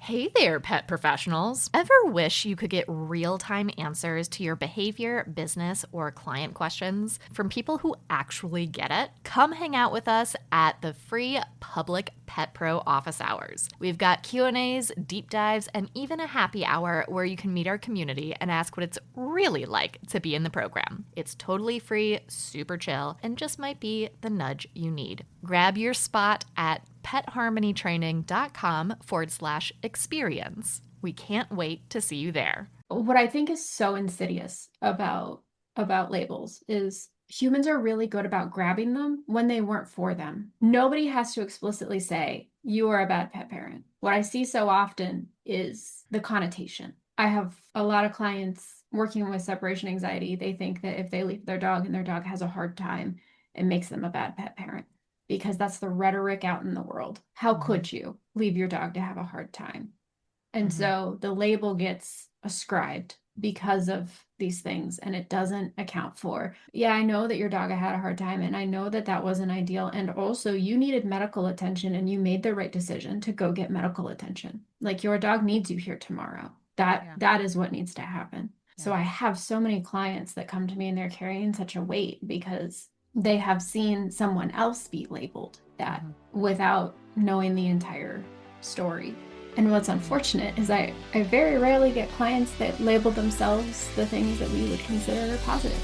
Hey there, pet professionals. Ever wish you could get real-time answers to your behavior, business, or client questions from people who actually get it? Come hang out with us at the free public Pet Pro office hours. We've got Q&As, deep dives, and even a happy hour where you can meet our community and ask what it's really like to be in the program. It's totally free, super chill, and just might be the nudge you need. Grab your spot at petharmonytraining.com/experience. We can't wait to see you there. What I think is so insidious about labels is humans are really good about grabbing them when they weren't for them. Nobody has to explicitly say, you are a bad pet parent. What I see so often is the connotation. I have a lot of clients working with separation anxiety. They think that if they leave their dog and their dog has a hard time, it makes them a bad pet parent because that's the rhetoric out in the world. How could you leave your dog to have a hard time? And so the label gets ascribed because of these things, and it doesn't account for, yeah, I know that your dog had a hard time, and I know that that wasn't ideal. And also, you needed medical attention, and you made the right decision to go get medical attention. Like your dog needs you here tomorrow. That is what needs to happen. So I have so many clients that come to me and they're carrying such a weight because they have seen someone else be labeled that without knowing the entire story. And what's unfortunate is I very rarely get clients that label themselves the things that we would consider positive.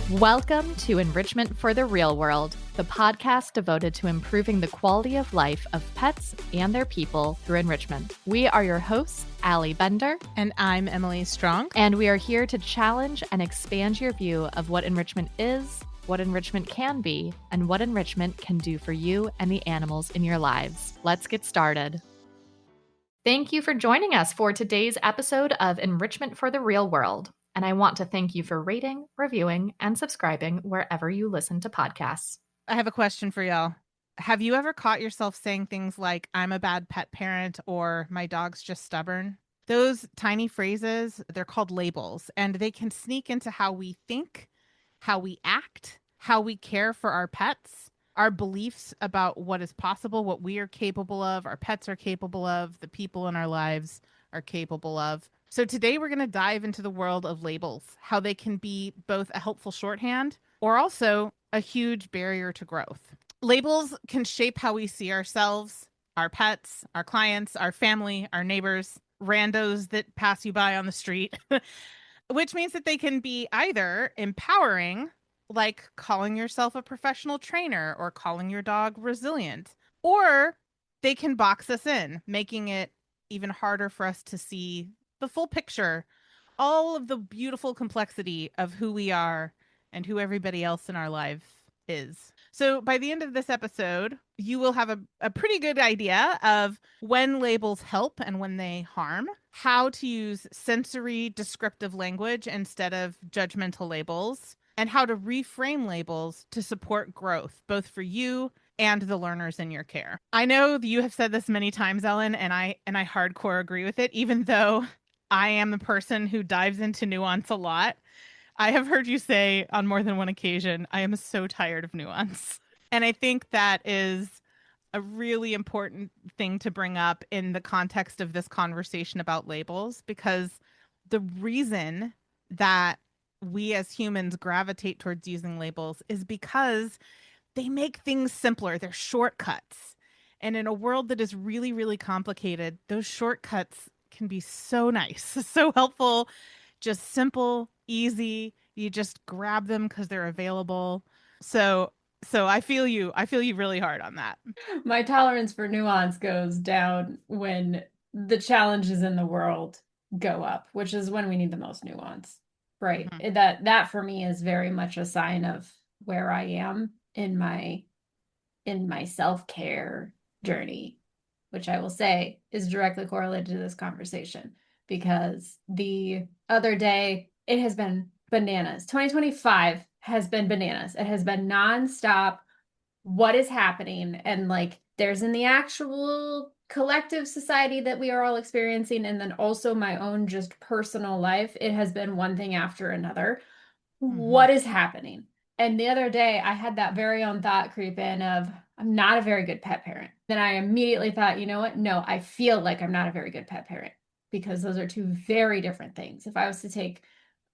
Welcome to Enrichment for the Real World, the podcast devoted to improving the quality of life of pets and their people through enrichment. We are your hosts, Allie Bender. And I'm Emily Strong. And we are here to challenge and expand your view of what enrichment is, what enrichment can be, and what enrichment can do for you and the animals in your lives. Let's get started. Thank you for joining us for today's episode of Enrichment for the Real World. And I want to thank you for rating, reviewing, and subscribing wherever you listen to podcasts. I have a question for y'all. Have you ever caught yourself saying things like, I'm a bad pet parent, or my dog's just stubborn? Those tiny phrases, they're called labels, and they can sneak into how we think, how we act, how we care for our pets, our beliefs about what is possible, what we are capable of, our pets are capable of, the people in our lives are capable of. So today we're going to dive into the world of labels, how they can be both a helpful shorthand or also a huge barrier to growth. Labels can shape how we see ourselves, our pets, our clients, our family, our neighbors, randos that pass you by on the street, which means that they can be either empowering, like calling yourself a professional trainer or calling your dog resilient, or they can box us in, making it even harder for us to see the full picture, all of the beautiful complexity of who we are and who everybody else in our life is. So by the end of this episode, you will have a pretty good idea of when labels help and when they harm, how to use sensory descriptive language instead of judgmental labels, and how to reframe labels to support growth, both for you and the learners in your care. I know that you have said this many times, Ellen, and I hardcore agree with it, even though I am the person who dives into nuance a lot. I have heard you say on more than one occasion, I am so tired of nuance. And I think that is a really important thing to bring up in the context of this conversation about labels, because the reason that we as humans gravitate towards using labels is because they make things simpler. They're shortcuts. And in a world that is really, really complicated, those shortcuts can be so nice, so helpful, just simple, easy. You just grab them because they're available. So I feel you really hard on that. My tolerance for nuance goes down when the challenges in the world go up, which is when we need the most nuance, right? Mm-hmm. That for me is very much a sign of where I am in my self-care journey, which I will say is directly correlated to this conversation, because the other day it has been bananas. 2025 has been bananas. It has been nonstop. What is happening? And like, there's in the actual collective society that we are all experiencing, and then also my own just personal life. It has been one thing after another. Mm-hmm. What is happening? And the other day I had that very own thought creep in of, I'm not a very good pet parent. Then I immediately thought, you know what? No, I feel like I'm not a very good pet parent, because those are two very different things. If I was to take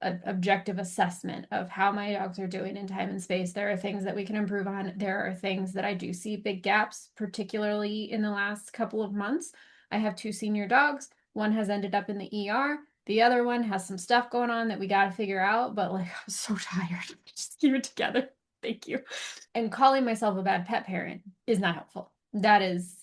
an objective assessment of how my dogs are doing in time and space, there are things that we can improve on. There are things that I do see big gaps, particularly in the last couple of months. I have two senior dogs. One has ended up in the ER. The other one has some stuff going on that we got to figure out, but like, I'm so tired. Just keep it together. Thank you. And calling myself a bad pet parent is not helpful. That is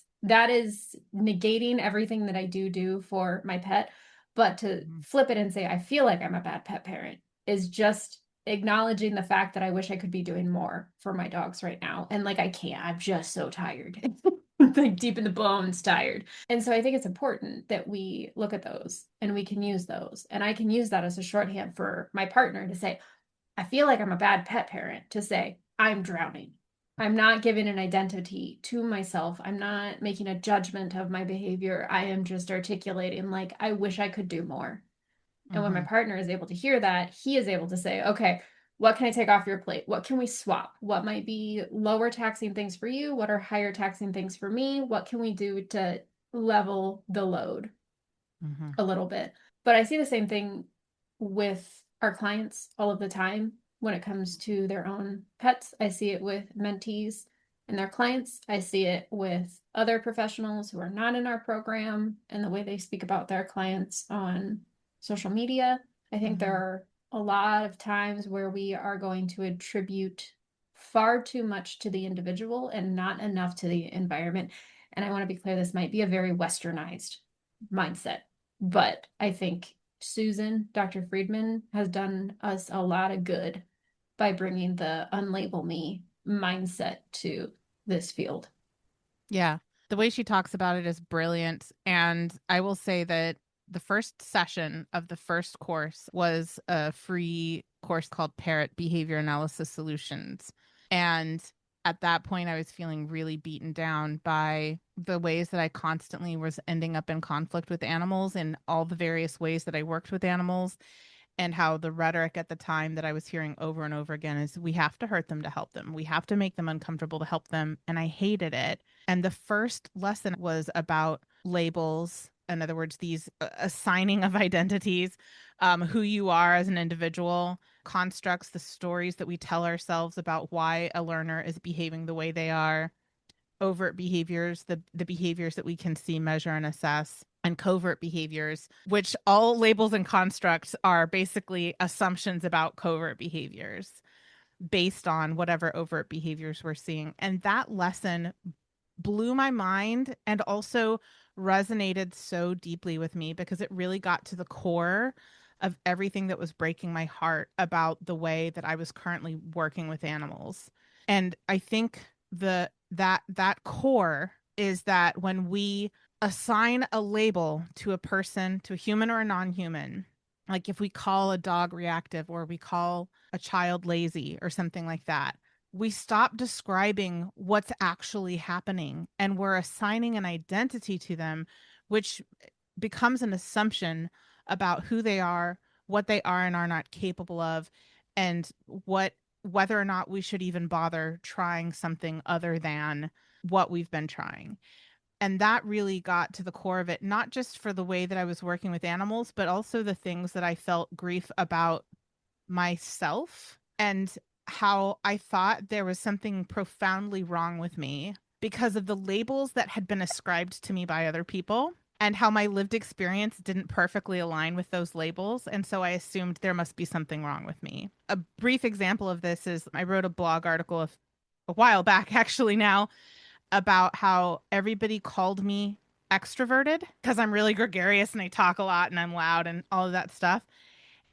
negating everything that I do for my pet. But to flip it and say, I feel like I'm a bad pet parent, is just acknowledging the fact that I wish I could be doing more for my dogs right now. And like, I can't, I'm just so tired. Like deep in the bones tired. And so I think it's important that we look at those and we can use those. And I can use that as a shorthand for my partner to say, I feel like I'm a bad pet parent, to say, I'm drowning. I'm not giving an identity to myself. I'm not making a judgment of my behavior. I am just articulating, like, I wish I could do more. And when my partner is able to hear that, he is able to say, okay, what can I take off your plate? What can we swap? What might be lower taxing things for you? What are higher taxing things for me? What can we do to level the load a little bit? But I see the same thing with our clients all of the time when it comes to their own pets. I see it with mentees and their clients. I see it with other professionals who are not in our program and the way they speak about their clients on social media. I think there are a lot of times where we are going to attribute far too much to the individual and not enough to the environment. And I want to be clear, this might be a very westernized mindset, but I think Susan, Dr. Friedman, has done us a lot of good by bringing the unlabel me mindset to this field. Yeah. The way she talks about it is brilliant. And I will say that the first session of the first course was a free course called Parrot Behavior Analysis Solutions. And at that point, I was feeling really beaten down by the ways that I constantly was ending up in conflict with animals and all the various ways that I worked with animals, and how the rhetoric at the time that I was hearing over and over again is, we have to hurt them to help them. We have to make them uncomfortable to help them. And I hated it. And the first lesson was about labels. In other words, these assigning of identities, who you are as an individual, constructs, the stories that we tell ourselves about why a learner is behaving the way they are, overt behaviors, the behaviors that we can see, measure, and assess, and covert behaviors, which all labels and constructs are basically assumptions about covert behaviors based on whatever overt behaviors we're seeing. And that lesson blew my mind and also resonated so deeply with me, because it really got to the core of everything that was breaking my heart about the way that I was currently working with animals. And I think that core is that when we assign a label to a person, to a human or a non-human, like if we call a dog reactive or we call a child lazy or something like that, we stop describing what's actually happening and we're assigning an identity to them, which becomes an assumption about who they are, what they are and are not capable of, and whether or not we should even bother trying something other than what we've been trying. And that really got to the core of it, not just for the way that I was working with animals, but also the things that I felt grief about myself, and how I thought there was something profoundly wrong with me because of the labels that had been ascribed to me by other people, and how my lived experience didn't perfectly align with those labels. And so I assumed there must be something wrong with me. A brief example of this is I wrote a blog article a while back, actually now, about how everybody called me extroverted because I'm really gregarious and I talk a lot and I'm loud and all of that stuff.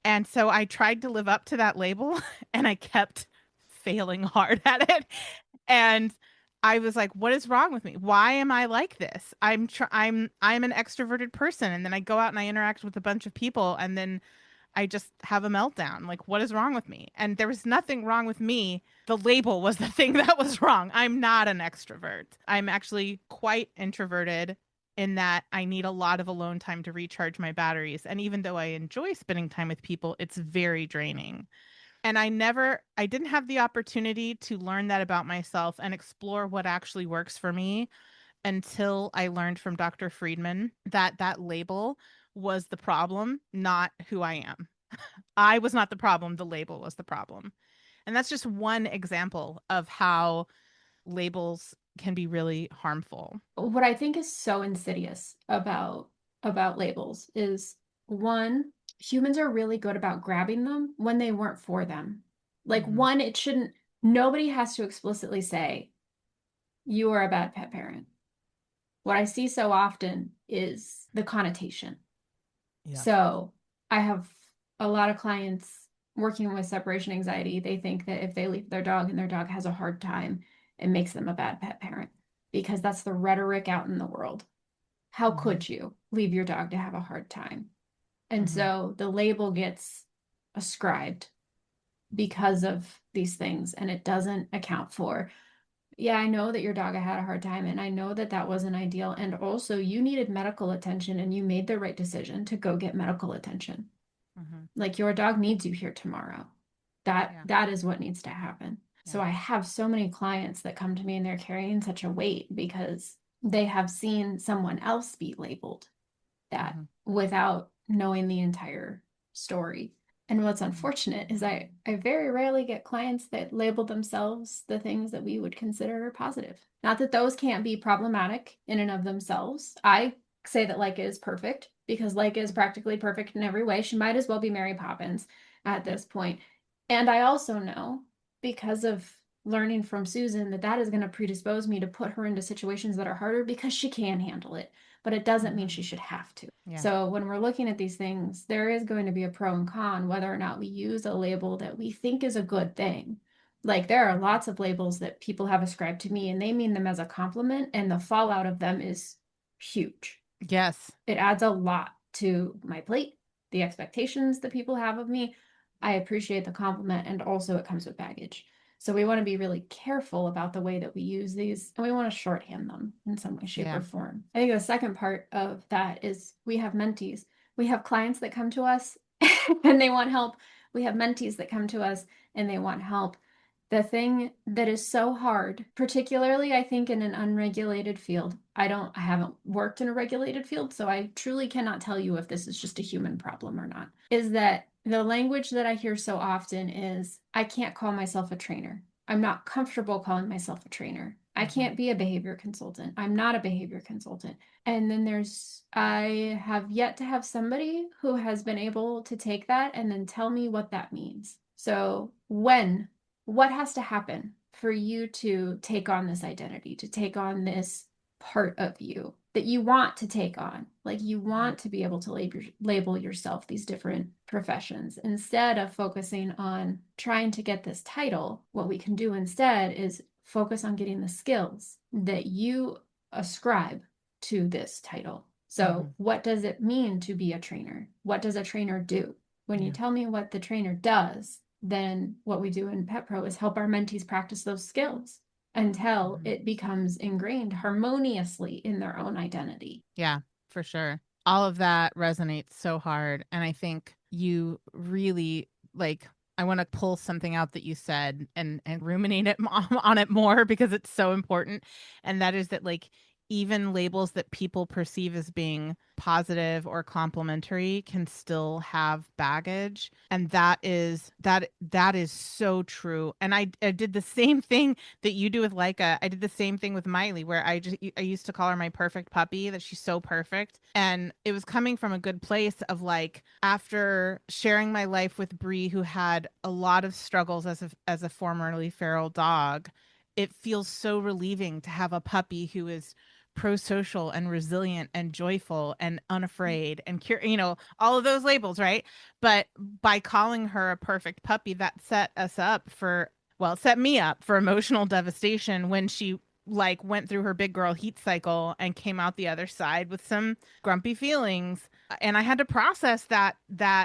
And so I tried to live up to that label and I kept failing hard at it. And I was like, what is wrong with me? Why am I like this? I'm an extroverted person, and then I go out and I interact with a bunch of people, and then I just have a meltdown. Like, what is wrong with me? And there was nothing wrong with me. The label was the thing that was wrong. I'm not an extrovert. I'm actually quite introverted in that I need a lot of alone time to recharge my batteries. And even though I enjoy spending time with people, it's very draining. And I didn't have the opportunity to learn that about myself and explore what actually works for me until I learned from Dr. Friedman that that label was the problem, not who I am. I was not the problem, the label was the problem. And that's just one example of how labels can be really harmful. What I think is so insidious about labels is one, humans are really good about grabbing them when they weren't for them. Like Mhm. one, it shouldn't, nobody has to explicitly say, you are a bad pet parent. What I see so often is the connotation. Yeah. So I have a lot of clients working with separation anxiety. They think that if they leave their dog and their dog has a hard time, it makes them a bad pet parent because that's the rhetoric out in the world. How Mhm. could you leave your dog to have a hard time? And Mhm. so the label gets ascribed because of these things, and it doesn't account for, yeah, I know that your dog had a hard time, and I know that that wasn't ideal. And also, you needed medical attention, and you made the right decision to go get medical attention. Mhm. Like your dog needs you here tomorrow. That Yeah. that is what needs to happen. So Yeah. I have so many clients that come to me and they're carrying such a weight because they have seen someone else be labeled that Mhm. without knowing the entire story. And what's Mhm. unfortunate is I very rarely get clients that label themselves the things that we would consider positive. Not that those can't be problematic in and of themselves. I say that Leica is perfect because Leica is practically perfect in every way. She might as well be Mary Poppins at Yep. this point. And I also know because of learning from Susan that that is going to predispose me to put her into situations that are harder because she can handle it, but it doesn't mean Mhm. she should have to. Yeah. So when we're looking at these things, there is going to be a pro and con whether or not we use a label that we think is a good thing. Like there are lots of labels that people have ascribed to me and they mean them as a compliment, and the fallout of them is huge. Yes. It adds a lot to my plate, the expectations that people have of me. I appreciate the compliment, and also it comes with baggage. So we want to be really careful about the way that we use these, and we want to shorthand them in some way, shape, Yeah. or form. I think the second part of that is we have mentees. We have clients that come to us and they want help. We have mentees that come to us and they want help. The thing that is so hard, particularly I think in an unregulated field, I haven't worked in a regulated field, so I truly cannot tell you if this is just a human problem or not, is that the language that I hear so often is, I can't call myself a trainer. I'm not comfortable calling myself a trainer. I Mhm. can't be a behavior consultant. I'm not a behavior consultant. And then I have yet to have somebody who has been able to take that and then tell me what that means. So what has to happen for you to take on this identity, to take on this part of you that you want to take on? Like you Mhm. want to be able to label yourself these different professions instead of focusing on trying to get this title. What we can do instead is focus on getting the skills that you ascribe to this title. So, Mhm. what does it mean to be a trainer? What does a trainer do? When you Yeah. tell me what the trainer does, then what we do in Pet Pro is help our mentees practice those skills until Mhm. it becomes ingrained harmoniously in their own identity. Yeah, for sure. All of that resonates so hard. And I think you really like, I want to pull something out that you said and ruminate it on it more because it's so important. And that is that like even labels that people perceive as being positive or complimentary can still have baggage. And that is so true. And I did the same thing that you do with Leica. I did the same thing with Miley, where I used to call her my perfect puppy, that she's so perfect. And it was coming from a good place of like after sharing my life with Bree, who had a lot of struggles as a formerly feral dog, it feels so relieving to have a puppy who is pro-social and resilient and joyful and unafraid and all of those labels, right? But by calling her a perfect puppy, that set us up for well, it set me up for emotional devastation when she like went through her big girl heat cycle and came out the other side with some grumpy feelings. And I had to process that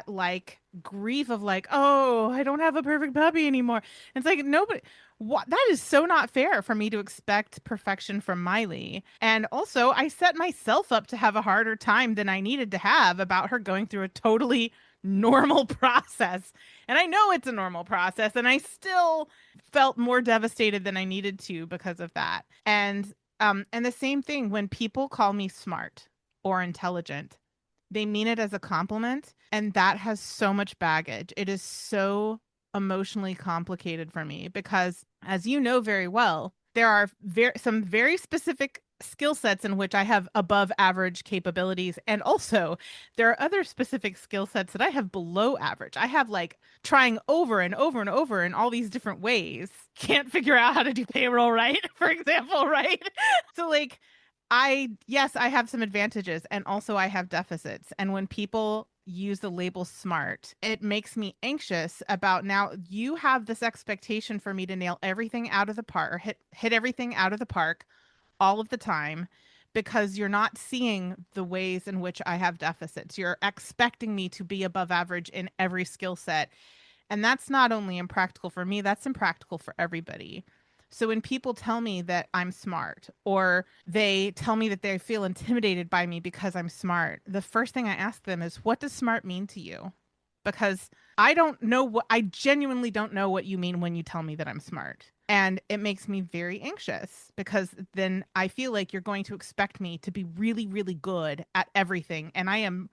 like grief of like, oh, I don't have a perfect puppy anymore. And it's like nobody what that is so not fair for me to expect perfection from Miley. And also I set myself up to have a harder time than I needed to have about her going through a totally normal process. And I know it's a normal process, and I still felt more devastated than I needed to because of that. And the same thing when people call me smart or intelligent, they mean it as a compliment, and that has so much baggage. It is so emotionally complicated for me because, as you know very well, there are some very specific skill sets in which I have above average capabilities. And also, there are other specific skill sets that I have below average. I have like trying over and over and over in all these different ways. Can't figure out how to do payroll right, for example, right? So, like, yes, I have some advantages, and also I have deficits. And when people use the label smart, it makes me anxious about, now you have this expectation for me to nail everything out of the park, or hit everything out of the park all of the time, because you're not seeing the ways in which I have deficits. You're expecting me to be above average in every skill set. And that's not only impractical for me, that's impractical for everybody. So when people tell me that I'm smart, or they tell me that they feel intimidated by me because I'm smart, the first thing I ask them is, what does smart mean to you? Because I genuinely don't know what you mean when you tell me that I'm smart. And it makes me very anxious, because then I feel like you're going to expect me to be really, really good at everything. And I am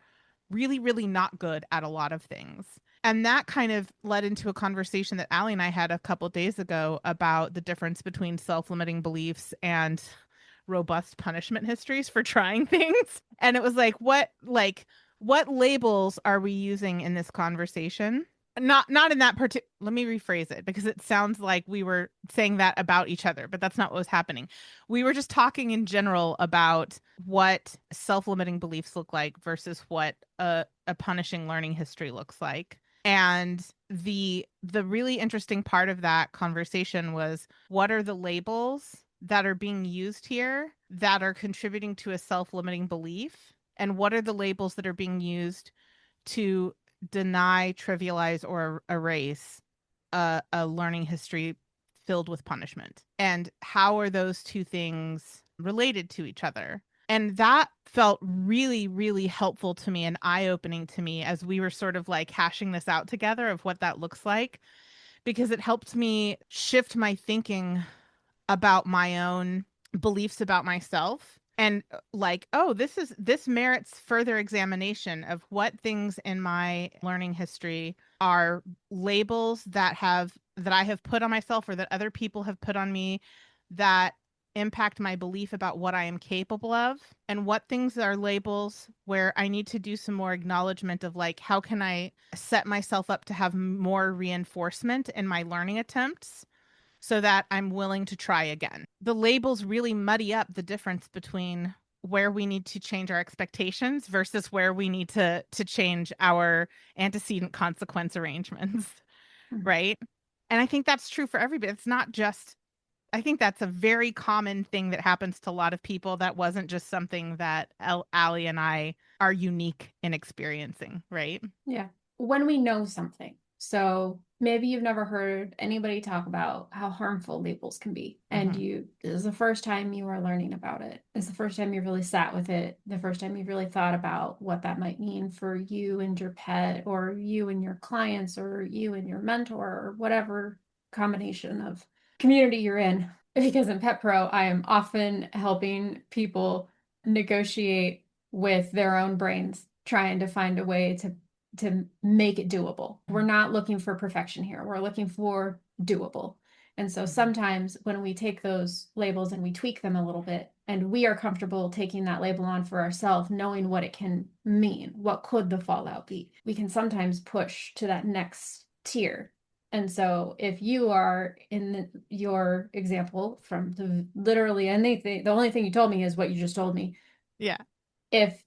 really, really not good at a lot of things. And that kind of led into a conversation that Allie and I had a couple days ago about the difference between self-limiting beliefs and robust punishment histories for trying things. And it was like, what labels are we using in this conversation? Not in that particular, let me rephrase it, because it sounds like we were saying that about each other, but that's not what was happening. We were just talking in general about what self-limiting beliefs look like versus what a punishing learning history looks like. And the really interesting part of that conversation was, what are the labels that are being used here that are contributing to a self-limiting belief, and what are the labels that are being used to deny, trivialize, or erase a learning history filled with punishment? And how are those two things related to each other? And that felt really, really helpful to me and eye-opening to me as we were sort of like hashing this out together of what that looks like, because it helped me shift my thinking about my own beliefs about myself, and like, oh, this merits further examination of what things in my learning history are labels that I have put on myself, or that other people have put on me, that impact my belief about what I am capable of, and what things are labels where I need to do some more acknowledgement of, like, how can I set myself up to have more reinforcement in my learning attempts so that I'm willing to try again. The labels really muddy up the difference between where we need to change our expectations versus where we need to change our antecedent consequence arrangements, right? And I think that's true for everybody. It's not just, I think that's a very common thing that happens to a lot of people. That wasn't just something that Allie and I are unique in experiencing, right? Yeah. When we know something. So maybe you've never heard anybody talk about how harmful labels can be. And this is the first time you are learning about it. It's the first time you really sat with it. The first time you really thought about what that might mean for you and your pet, or you and your clients, or you and your mentor, or whatever combination of community you're in. Because in Pet Pro, I am often helping people negotiate with their own brains, trying to find a way to make it doable. We're not looking for perfection here. We're looking for doable. And so sometimes when we take those labels and we tweak them a little bit, and we are comfortable taking that label on for ourselves, knowing what it can mean, what could the fallout be, we can sometimes push to that next tier. And so if you are in your example from literally anything, the only thing you told me is what you just told me. Yeah. If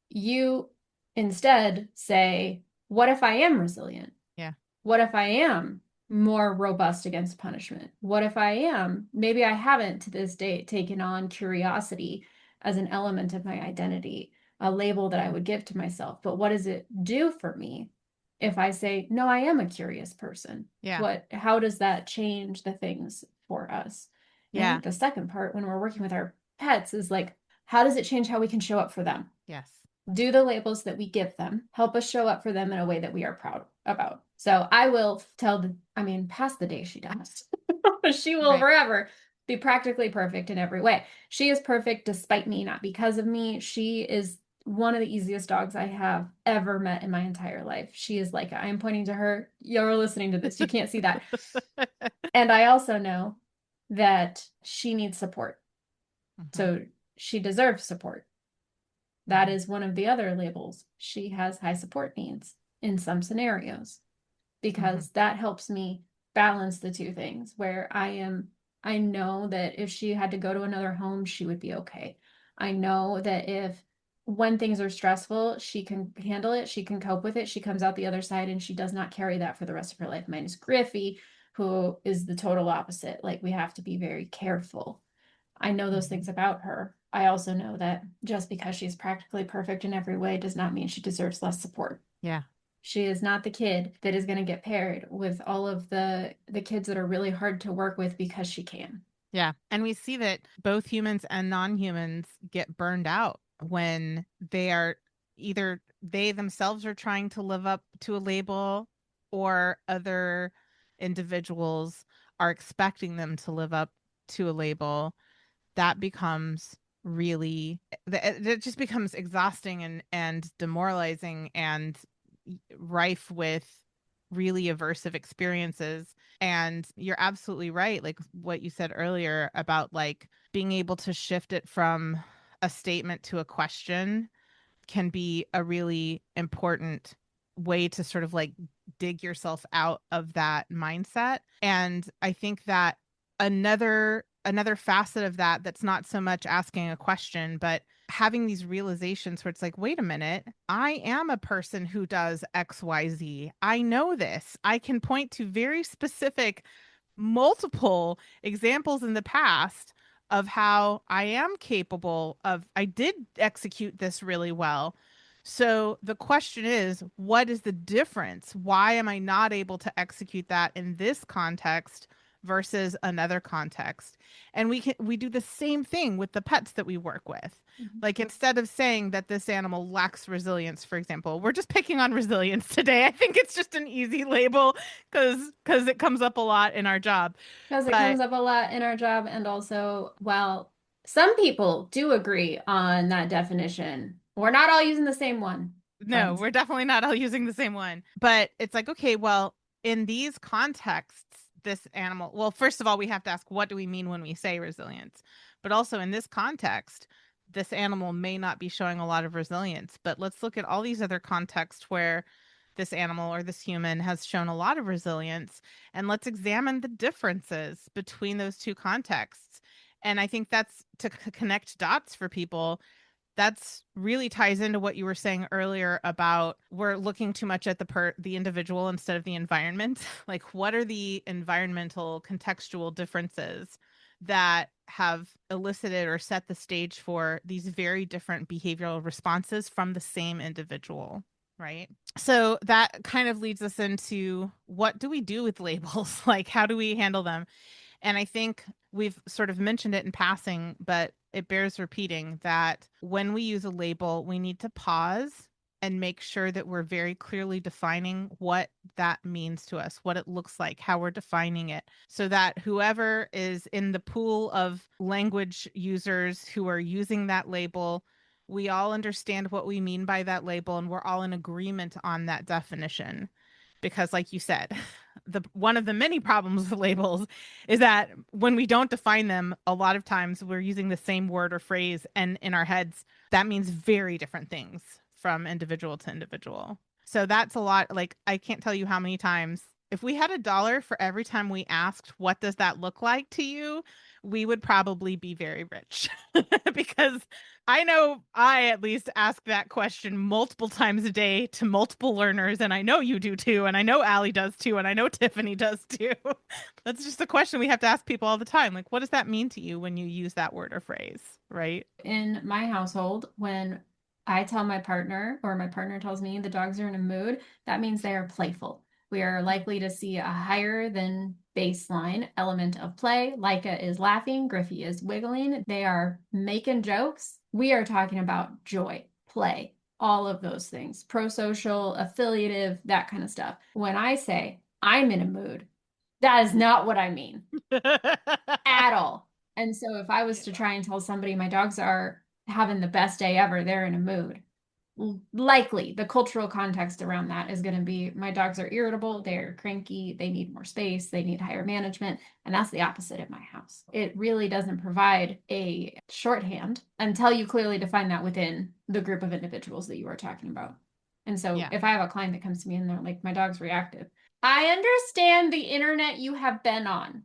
you instead say, what if I am resilient? Yeah. What if I am more robust against punishment? What if I am, maybe I haven't to this date taken on curiosity as an element of my identity, a label that I would give to myself, but what does it do for me if I say, no, I am a curious person? Yeah. How does that change the things for us? And I Yeah. think the second part when we're working with our pets is like, how does it change how we can show up for them? Yes. do the labels that we give them, help us show up for them in a way that we are proud about. So I will past the day she does. She will Right. forever be practically perfect in every way. She is perfect despite me, not because of me. She is one of the easiest dogs I have ever met in my entire life. She is like, I am pointing to her. You're listening to this. You can't see that. And I also know that she needs support. So she deserves support. That is one of the other labels. She has high support needs in some scenarios because that helps me balance the two things where I know that if she had to go to another home, she would be okay. I know that if when things are stressful, she can handle it, she can cope with it, she comes out the other side and she does not carry that for the rest of her life. Mine is Griffey, who is the total opposite. Like we have to be very careful. I know those things about her. I also know that just because she's practically perfect in every way does not mean she deserves less support. Yeah. She is not the kid that is going to get paired with all of the kids that are really hard to work with because she can. Yeah. And we see that both humans and non-humans get burned out when they are either they themselves are trying to live up to a label or other individuals are expecting them to live up to a label. That becomes really it just becomes exhausting and demoralizing and rife with really aversive experiences. And you're absolutely right, like what you said earlier about like being able to shift it from a statement to a question can be a really important way to sort of like dig yourself out of that mindset. And I think that another facet of that that's not so much asking a question, but having these realizations where it's like, wait a minute, I am a person who does XYZ. I know this. I can point to very specific multiple examples in the past of how I am capable of, I did execute this really well. So the question is, what is the difference? Why am I not able to execute that in this context versus another context? And we do the same thing with the pets that we work with. Like instead of saying that this animal lacks resilience, for example, we're just picking on resilience today. I think it's just an easy label because it comes up a lot in our job. Because it But comes up a lot in our job. And also, well, some people do agree on that definition. We're not all using the same one, no, friends. we're definitely not all using the same one. But it's like, okay, well, in these contexts, this animal, well, first of all, we have to ask, what do we mean when we say resilience? But also in this context, this animal may not be showing a lot of resilience. But let's look at all these other contexts where this animal or this human has shown a lot of resilience, and let's examine the differences between those two contexts. And I think that's to connect dots for people. That's really ties into what you were saying earlier about we're looking too much at the individual instead of the environment. Like what are the environmental contextual differences that have elicited or set the stage for these very different behavioral responses from the same individual, right? So that kind of leads us into what do we do with labels? Like how do we handle them? And I think we've sort of mentioned it in passing, but it bears repeating that when we use a label, we need to pause and make sure that we're very clearly defining what that means to us, what it looks like, how we're defining it, so that whoever is in the pool of language users who are using that label, we all understand what we mean by that label and we're all in agreement on that definition. Because like you said, the one of the many problems with labels is that when we don't define them, a lot of times we're using the same word or phrase, and in our heads that means very different things from individual to individual. So that's a lot. Like I can't tell you how many times if we had $1 for every time we asked what does that look like to you, we would probably be very rich. Because I know I at least ask that question multiple times a day to multiple learners, and I know you do too, and I know Allie does too, and I know Tiffany does too. That's just a question we have to ask people all the time. Like, what does that mean to you when you use that word or phrase, right? In my household, when I tell my partner or my partner tells me the dogs are in a mood, that means they are playful. We are likely to see a higher than baseline element of play. Leica is laughing, Griffey is wiggling. They are making jokes. We are talking about joy, play, all of those things, pro-social, affiliative, that kind of stuff. When I say I'm in a mood, that is not what I mean at all. And so if I was to try and tell somebody my dogs are having the best day ever, they're in a mood, likely the cultural context around that is going to be my dogs are irritable, they're cranky, they need more space, they need higher management. And that's the opposite at my house. It really doesn't provide a shorthand until you clearly define that within the group of individuals that you are talking about. And so Yeah. if I have a client that comes to me and they're like, my dog's reactive, I understand the internet you have been on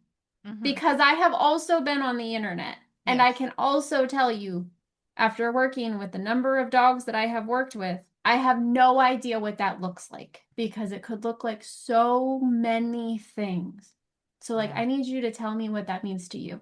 because I have also been on the internet. And I can also tell you, after working with the number of dogs that I have worked with, I have no idea what that looks like because it could look like so many things. So, like, Yeah. I need you to tell me what that means to you.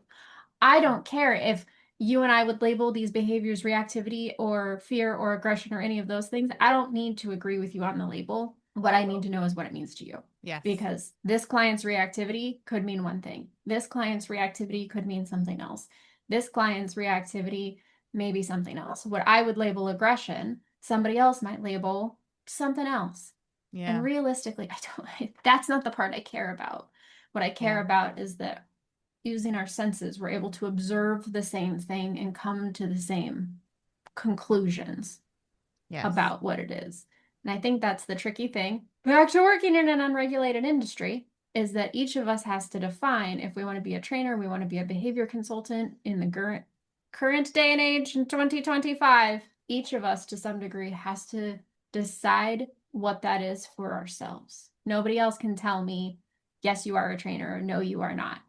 I don't care if you and I would label these behaviors reactivity or fear or aggression or any of those things. I don't need to agree with you on the label. What I need to know is what it means to you. Yes. Because this client's reactivity could mean one thing. This client's reactivity could mean something else. This client's reactivity may be something else. What I would label aggression, somebody else might label something else. Yeah. And realistically, that's not the part I care about. What I care about is that using our senses, we're able to observe the same thing and come to the same conclusions about what it is. And I think that's the tricky thing. Back to working in an unregulated industry is that each of us has to define if we want to be a trainer, we want to be a behavior consultant in the current day and age in 2025. Each of us to some degree has to decide what that is for ourselves. Nobody else can tell me, yes, you are a trainer, or no, you are not.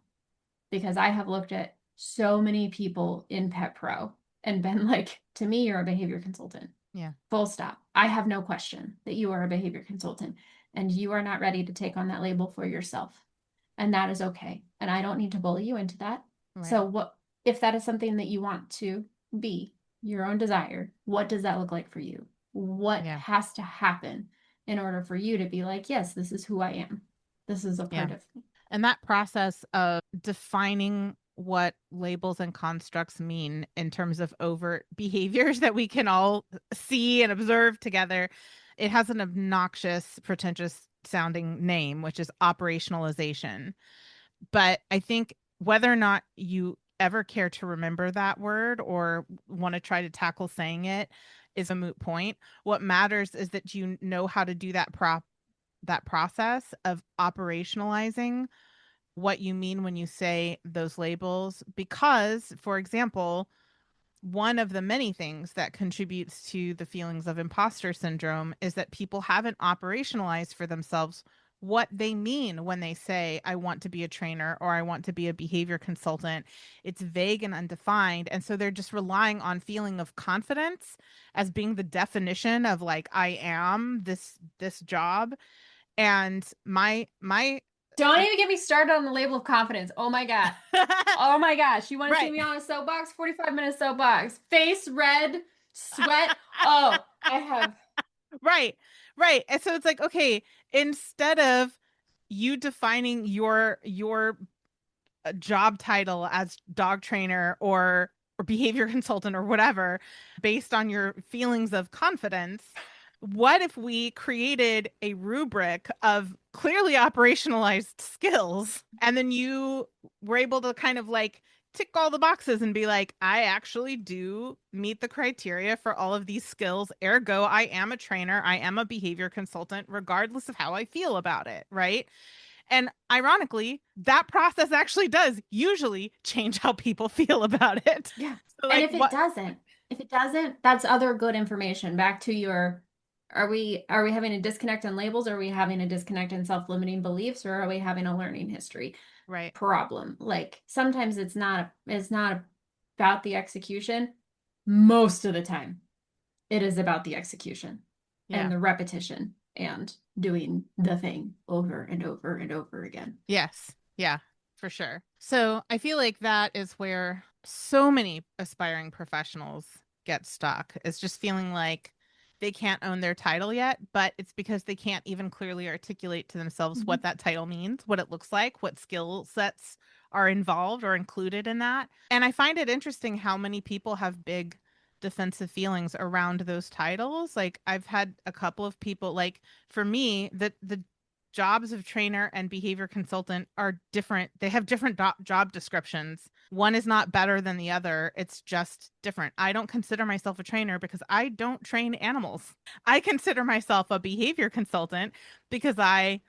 Because I have looked at so many people in Pet Pro and been like, to me, you're a behavior consultant. Yeah. Full stop. I have no question that you are a behavior consultant and you are not ready to take on that label for yourself. And that is okay. And I don't need to bully you into that. Right. So what if that is something that you want to be, your own desire, what does that look like for you? What has to happen in order for you to be like, yes, this is who I am. This is a part of me. And that process of defining what labels and constructs mean in terms of overt behaviors that we can all see and observe together, it has an obnoxious, pretentious sounding name, which is operationalization. But I think whether or not you ever care to remember that word or want to try to tackle saying it is a moot point. What matters is that you know how to do that process of operationalizing what you mean when you say those labels. Because, for example, one of the many things that contributes to the feelings of imposter syndrome is that people haven't operationalized for themselves what they mean when they say, I want to be a trainer or I want to be a behavior consultant. It's vague and undefined. And so they're just relying on feeling of confidence as being the definition of like, I am this job. And my don't even get me started on the label of confidence. Oh my God. Oh my gosh. You want to see me on a soapbox? 45-minute soapbox. Face red, sweat. Oh, I have. Right. And so it's like, okay, instead of you defining your job title as dog trainer or behavior consultant or whatever based on your feelings of confidence, what if we created a rubric of clearly operationalized skills and then you were able to kind of like tick all the boxes and be like, I actually do meet the criteria for all of these skills. Ergo, I am a trainer. I am a behavior consultant, regardless of how I feel about it. Right. And ironically, that process actually does usually change how people feel about it. Yeah. So, like, and if it doesn't, that's other good information. Back to your, are we having a disconnect on labels? Are we having a disconnect in self-limiting beliefs, or are we having a learning history problem? Like sometimes it's not about the execution. Most of the time, it is about the execution and the repetition and doing the thing over and over and over again. Yes. Yeah, for sure. So I feel like that is where so many aspiring professionals get stuck, is just feeling like they can't own their title yet, but it's because they can't even clearly articulate to themselves what that title means, what it looks like, what skill sets are involved or included in that. And I find it interesting how many people have big defensive feelings around those titles. Like I've had a couple of people, like for me, the jobs of trainer and behavior consultant are different. They have different job descriptions. One is not better than the other. It's just different. I don't consider myself a trainer because I don't train animals. I consider myself a behavior consultant because I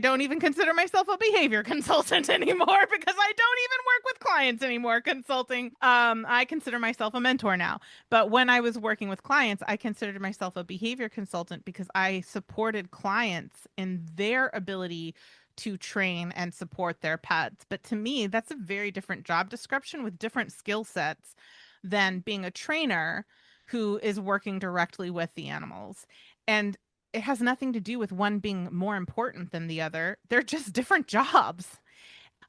don't even consider myself a behavior consultant anymore because I don't even work with clients anymore consulting. I consider myself a mentor now. But when I was working with clients, I considered myself a behavior consultant because I supported clients in their ability to train and support their pets. But to me, that's a very different job description with different skill sets than being a trainer who is working directly with the animals. And it has nothing to do with one being more important than the other. They're just different jobs.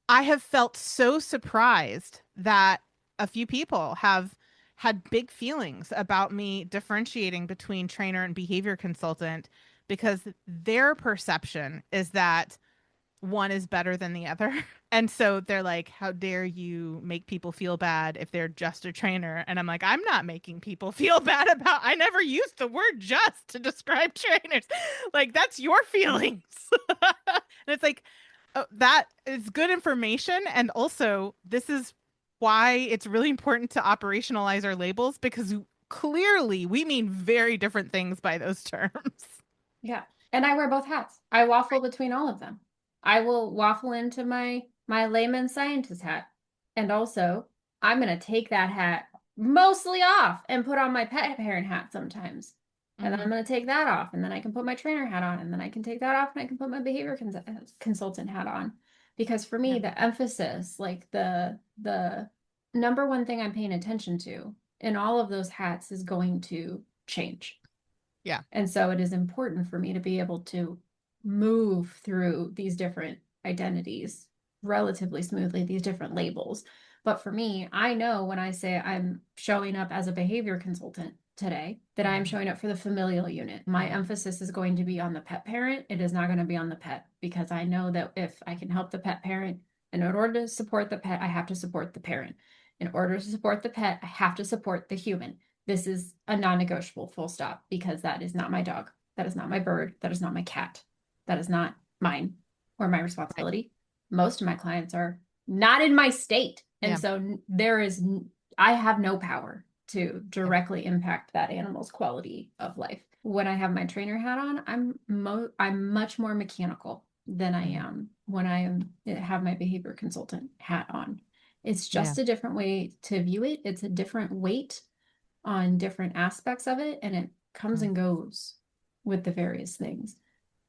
I have felt so surprised that a few people have had big feelings about me differentiating between trainer and behavior consultant because their perception is that one is better than the other. And so they're like, how dare you make people feel bad if they're just a trainer? And I'm like, I'm not making people feel bad about, I never used the word just to describe trainers. Like, that's your feelings. And it's like, oh, that is good information. And also, this is why it's really important to operationalize our labels because clearly we mean very different things by those terms. Yeah. And I wear both hats. I waffle between all of them. I will waffle into my layman scientist hat. And also, I'm going to take that hat mostly off and put on my pet parent hat sometimes. And then I'm going to take that off, and then I can put my trainer hat on, and then I can take that off and I can put my behavior consultant hat on. Because for me, the emphasis, like the number one thing I'm paying attention to in all of those hats is going to change. Yeah. And so it is important for me to be able to move through these different identities relatively smoothly, these different labels. But for me, I know when I say I'm showing up as a behavior consultant today, that I'm showing up for the familial unit. My emphasis is going to be on the pet parent. It is not going to be on the pet because I know that if I can help the pet parent, and in order to support the pet, I have to support the parent. In order to support the pet, I have to support the human. This is a non-negotiable, full stop, because that is not my dog. That is not my bird. That is not my cat. That is not mine or my responsibility. Most of my clients are not in my state. And so I have no power to directly impact that animal's quality of life. When I have my trainer hat on, I'm much more mechanical than I am when have my behavior consultant hat on. It's just a different way to view it. It's a different weight on different aspects of it, and it comes and goes with the various things.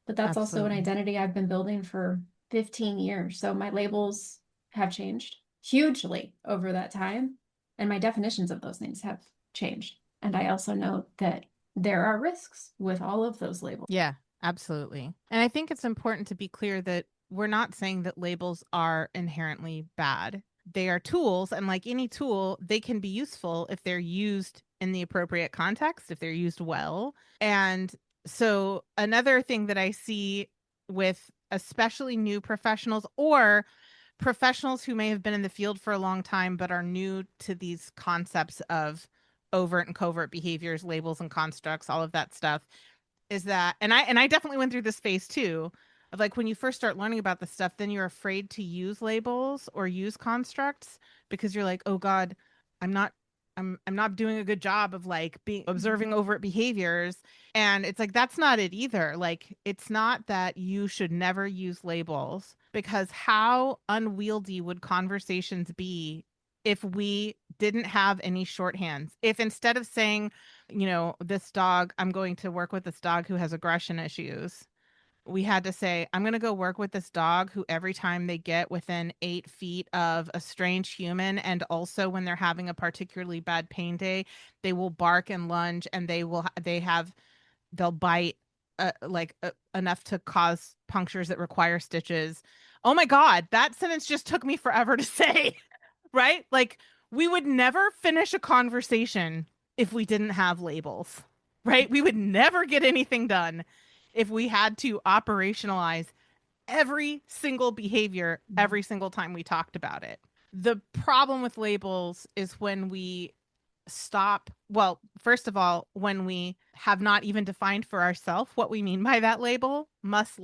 But that's also an identity I've been building for 15 years. So my labels have changed hugely over that time, and my definitions of those things have changed. And I also know that there are risks with all of those labels. Yeah, absolutely. And I think it's important to be clear that we're not saying that labels are inherently bad. They are tools, and like any tool, they can be useful if they're used in the appropriate context, if they're used well. And so another thing that I see with especially new professionals or professionals who may have been in the field for a long time but are new to these concepts of overt and covert behaviors, labels and constructs, all of that stuff, is that, and I definitely went through this phase too, of like when you first start learning about this stuff, then you're afraid to use labels or use constructs because you're like, oh God, I'm not I'm not doing a good job of like being observing overt behaviors. And it's like that's not it either. Like it's not that you should never use labels, because how unwieldy would conversations be if we didn't have any shorthands? If instead of saying, you know, this dog, I'm going to work with this dog who has aggression issues, we had to say, I'm going to go work with this dog who every time they get within 8 feet of a strange human, and also when they're having a particularly bad pain day, they will bark and lunge, and they'll bite enough to cause punctures that require stitches. Oh my God, that sentence just took me forever to say, right? Like we would never finish a conversation if we didn't have labels, right? We would never get anything done if we had to operationalize every single behavior every single time we talked about it. The problem with labels is when we stop. Well, first of all, when we have not even defined for ourselves what we mean by that label, much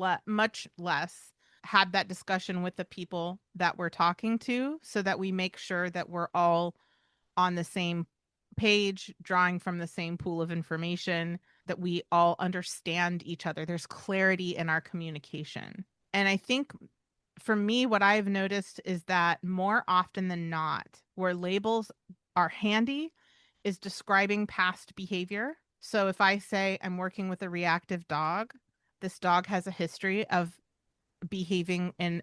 less had that discussion with the people that we're talking to, so that we make sure that we're all on the same page, drawing from the same pool of information, that we all understand each other. There's clarity in our communication. And I think for me, what I've noticed is that more often than not, where labels are handy is describing past behavior. So if I say I'm working with a reactive dog, this dog has a history of behaving in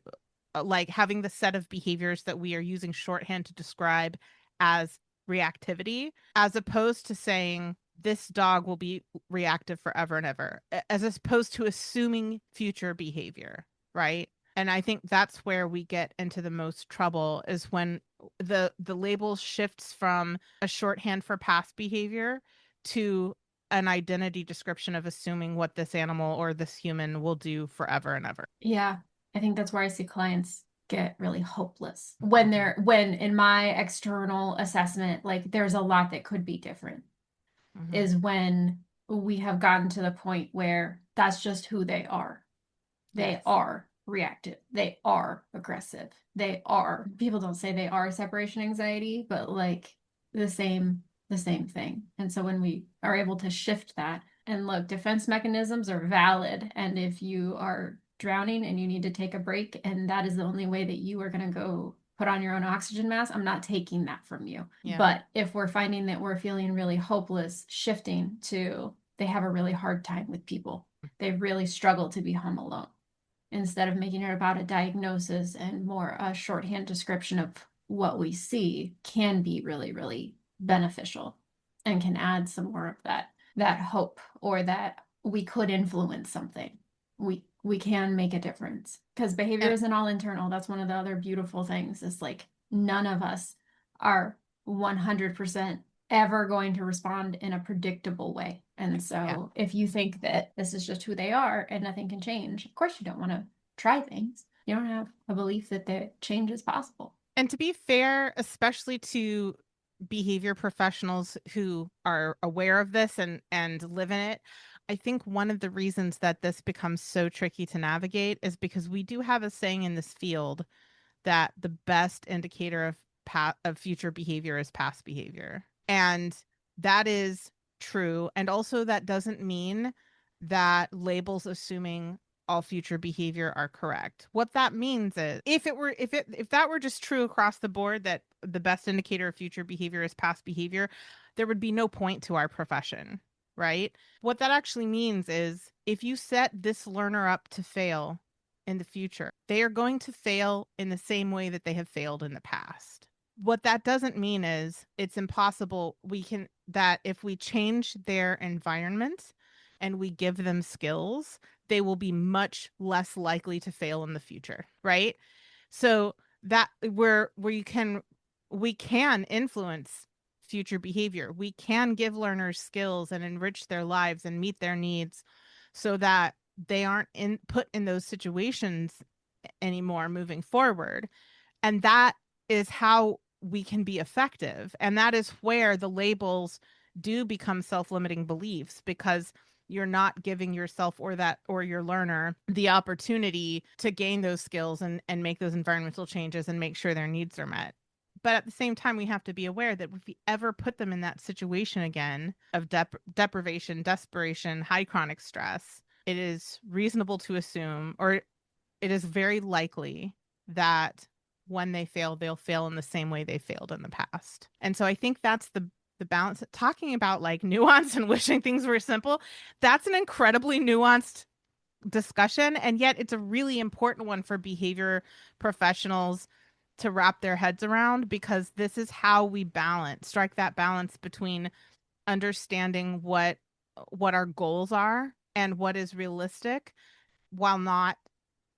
like having the set of behaviors that we are using shorthand to describe as reactivity, as opposed to saying this dog will be reactive forever and ever, as opposed to assuming future behavior, right? And I think that's where we get into the most trouble, is when the label shifts from a shorthand for past behavior to an identity description of assuming what this animal or this human will do forever and ever. Yeah, I think that's where I see clients get really hopeless when in my external assessment, like there's a lot that could be different, is when we have gotten to the point where that's just who they are. They Yes. are reactive. They are aggressive. People don't say they are separation anxiety, but like the same thing. And so when we are able to shift that, and look, defense mechanisms are valid. And if you are drowning and you need to take a break, and that is the only way that you are going to go put on your own oxygen mask, I'm not taking that from you. Yeah. But if we're finding that we're feeling really hopeless, shifting to they have a really hard time with people, they really struggle to be home alone, instead of making it about a diagnosis and more a shorthand description of what we see, can be really, really beneficial and can add some more of that hope, or that we could influence something. We can make a difference, because behavior And isn't all internal. That's one of the other beautiful things, is like none of us are 100% ever going to respond in a predictable way. And so if you think that this is just who they are and nothing can change, of course you don't want to try things. You don't have a belief that the change is possible. And to be fair, especially to behavior professionals who are aware of this and live in it, I think one of the reasons that this becomes so tricky to navigate is because we do have a saying in this field that the best indicator of future behavior is past behavior. And that is true. And also that doesn't mean that labels assuming all future behavior are correct. What that means is if that were just true across the board, that the best indicator of future behavior is past behavior, there would be no point to our profession, right? What that actually means is if you set this learner up to fail in the future, they are going to fail in the same way that they have failed in the past. What that doesn't mean is it's impossible. That if we change their environment and we give them skills, they will be much less likely to fail in the future, right? So that where we can influence future behavior. We can give learners skills and enrich their lives and meet their needs so that they aren't put in those situations anymore moving forward. And that is how we can be effective. And that is where the labels do become self-limiting beliefs, because you're not giving yourself or your learner the opportunity to gain those skills and make those environmental changes and make sure their needs are met. But at the same time, we have to be aware that if we ever put them in that situation again of deprivation, desperation, high chronic stress, it is reasonable to assume, or it is very likely, that when they fail, they'll fail in the same way they failed in the past. And so I think that's the balance. Talking about like nuance and wishing things were simple, that's an incredibly nuanced discussion. And yet it's a really important one for behavior professionals to wrap their heads around, because this is how we strike that balance between understanding what our goals are and what is realistic, while not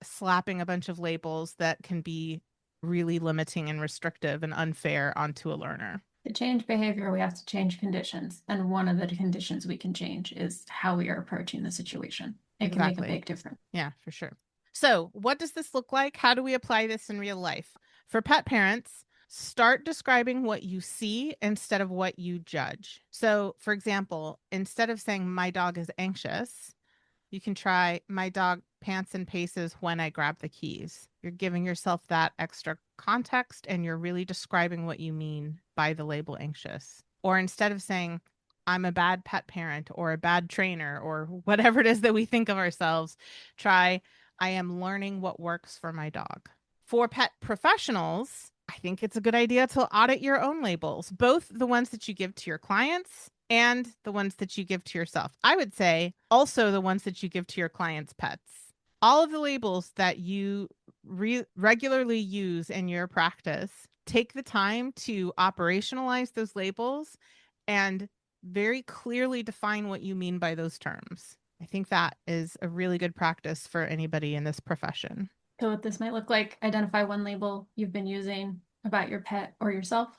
slapping a bunch of labels that can be really limiting and restrictive and unfair onto a learner. To change behavior, we have to change conditions. And one of the conditions we can change is how we are approaching the situation. It can make a big difference. Yeah, for sure. So what does this look like? How do we apply this in real life? For pet parents, Start describing what you see instead of what you judge. So, for example, instead of saying my dog is anxious, you can try my dog pants and paces when I grab the keys. You're giving yourself that extra context and you're really describing what you mean by the label anxious. Or instead of saying I'm a bad pet parent or a bad trainer or whatever it is that we think of ourselves, try I am learning what works for my dog. For pet professionals, I think it's a good idea to audit your own labels, both the ones that you give to your clients and the ones that you give to yourself. I would say also the ones that you give to your clients' pets. All of the labels that you regularly use in your practice, take the time to operationalize those labels and very clearly define what you mean by those terms. I think that is a really good practice for anybody in this profession. So what this might look like, identify one label you've been using about your pet or yourself.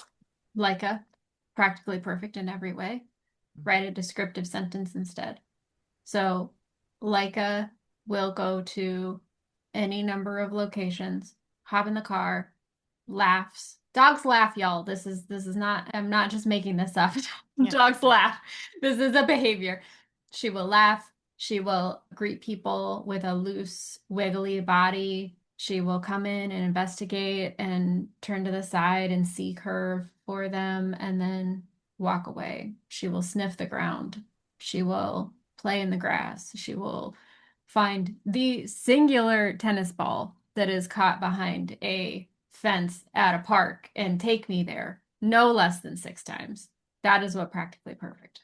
Leica, practically perfect in every way. Write a descriptive sentence instead. So Leica will go to any number of locations, hop in the car, laughs. Dogs laugh, y'all. This is not, I'm not just making this up. Yeah. Dogs laugh. This is a behavior. She will laugh. She will greet people with a loose, wiggly body. She will come in and investigate and turn to the side and see curve for them and then walk away. She will sniff the ground. She will play in the grass. She will find the singular tennis ball that is caught behind a fence at a park and take me there no less than 6 times. That is what practically perfect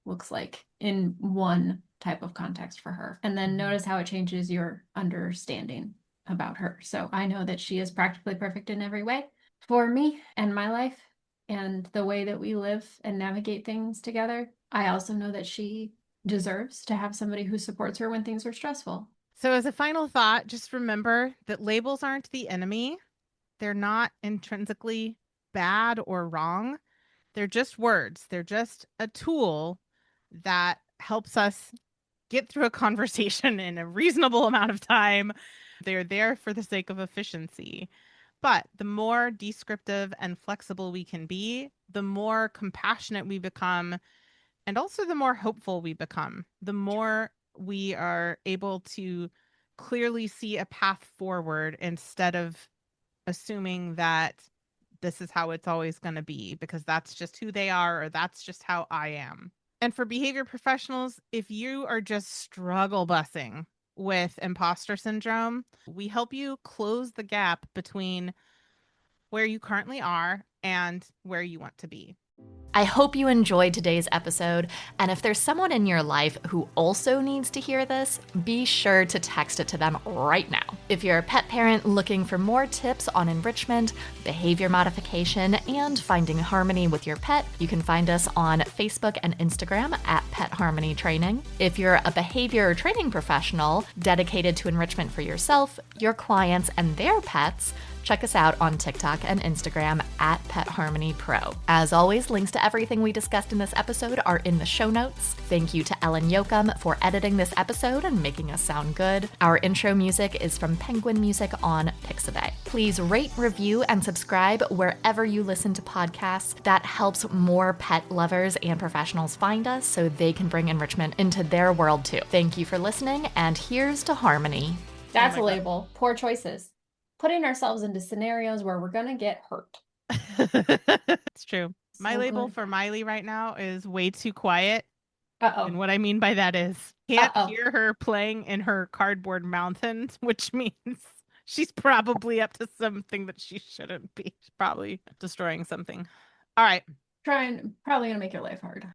looks like in one type of context for her. And then notice how it changes your understanding about her. So I know that she is practically perfect in every way for me and my life and the way that we live and navigate things together. I also know that she deserves to have somebody who supports her when things are stressful. So, as a final thought, just remember that labels aren't the enemy. They're not intrinsically bad or wrong. They're just words. They're just a tool that helps us get through a conversation in a reasonable amount of time. They're there for the sake of efficiency. But the more descriptive and flexible we can be, the more compassionate we become, and also the more hopeful we become, the more we are able to clearly see a path forward instead of assuming that this is how it's always going to be because that's just who they are or that's just how I am. And for behavior professionals, if you are just struggle busing with imposter syndrome, we help you close the gap between where you currently are and where you want to be. I hope you enjoyed today's episode, and if there's someone in your life who also needs to hear this, be sure to text it to them right now. If you're a pet parent looking for more tips on enrichment, behavior modification, and finding harmony with your pet, you can find us on Facebook and Instagram at Pet Harmony Training. If you're a behavior training professional dedicated to enrichment for yourself, your clients, and their pets, check us out on TikTok and Instagram at Pet Harmony Pro. As always, links to everything we discussed in this episode are in the show notes. Thank you to Ellen Yoakum for editing this episode and making us sound good. Our intro music is from Penguin Music on Pixabay. Please rate, review, and subscribe wherever you listen to podcasts. That helps more pet lovers and professionals find us so they can bring enrichment into their world too. Thank you for listening, and here's to harmony. That's a label. Poor choices. Putting ourselves into scenarios where we're going to get hurt. It's true. My So label good. for Miley right now is way too quiet. Uh-oh. And what I mean by that is can't Uh-oh. hear her playing in her cardboard mountain, which means she's probably up to something that she shouldn't be. She's probably destroying something. All right. Probably going to make your life hard.